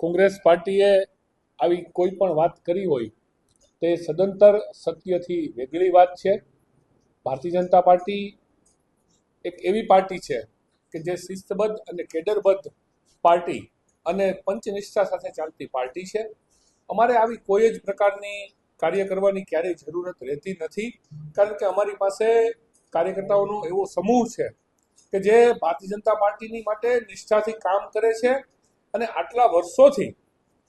કોંગ્રેસ પાર્ટીએ આવી કોઈ પણ વાત કરી હોય તે સદંતર સત્યથી વેગળી વાત છે। ભારતીય જનતા પાર્ટી એક એવી પાર્ટી છે કે જે શિસ્તબદ્ધ અને કેડરબદ્ધ પાર્ટી અને પંચનિષ્ઠા સાથે ચાલતી પાર્ટી છે। અમારે આવી કોઈ જ પ્રકારની કાર્ય કરવાની ક્યારેય જરૂરત રહેતી નથી, કારણ કે અમારી પાસે કાર્યકર્તાઓનો એવો સમૂહ છે કે જે ભારતીય જનતા પાર્ટીની માટે નિષ્ઠાથી કામ કરે છે। અને આટલા વર્ષોથી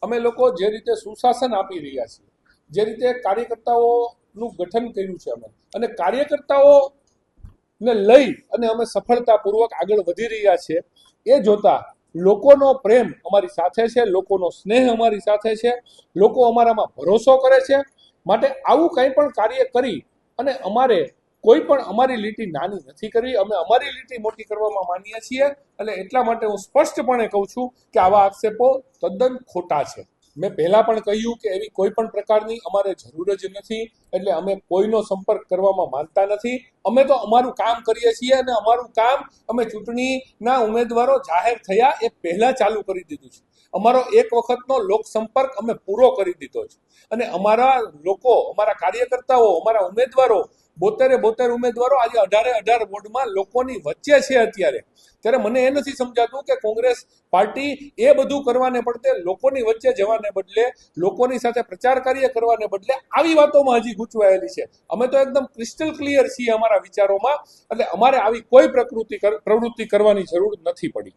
અમે લોકો જે રીતે સુશાસન આપી રહ્યા છીએ, જે રીતે કાર્યકર્તાઓનું ગઠન કર્યું છે અમે, અને કાર્યકર્તાઓને લઈ અને અમે સફળતાપૂર્વક આગળ વધી રહ્યા છીએ, એ જોતા લોકોનો પ્રેમ અમારી સાથે છે, લોકોનો સ્નેહ અમારી સાથે છે, લોકો અમારામાં ભરોસો કરે છે। માટે આવું કંઈ પણ કાર્ય કરી અને અમારે કોઈ પણ અમારી લીટી નાની નથી કરવી, અમે અમારી લીટી મોટી કરવામાં માનીએ છીએ। અને એટલા માટે હું સ્પષ્ટપણે કહું છું કે આવા આક્ષેપો તદ્દન ખોટા છે। મેં પહેલા પણ કહ્યું કે એવી કોઈ પણ પ્રકારની અમારે જરૂર જ નથી, એટલે અમે કોઈનો સંપર્ક કરવામાં માનતા નથી। અમે તો અમારું કામ કરીએ છીએ અને અમારું કામ અમે ચૂંટણીના ઉમેદવારો જાહેર થયા એ પહેલા ચાલુ કરી દીધું છે। અમારો એક વખતનો લોક સંપર્ક અમે પૂરો કરી દીધો છે, અને અમારા લોકો, અમારા કાર્યકર્તાઓ, અમારા ઉમેદવારો 72 ઉમેદવારો આજે 18 વોર્ડમાં લોકોની વચ્ચે છે અત્યારે। ત્યારે મને એ નથી સમજાતું કે કોંગ્રેસ પાર્ટી એ બધું કરવાને બદલે, લોકોની વચ્ચે જવાને બદલે, લોકોની સાથે પ્રચાર કાર્ય કરવાને બદલે આવી વાતોમાં હજી ગૂંચવાયેલી છે। અમે તો એકદમ ક્રિસ્ટલ ક્લિયર છીએ અમારા વિચારોમાં, એટલે અમારે આવી કોઈ પ્રવૃત્તિ કરવાની જરૂર નથી પડી।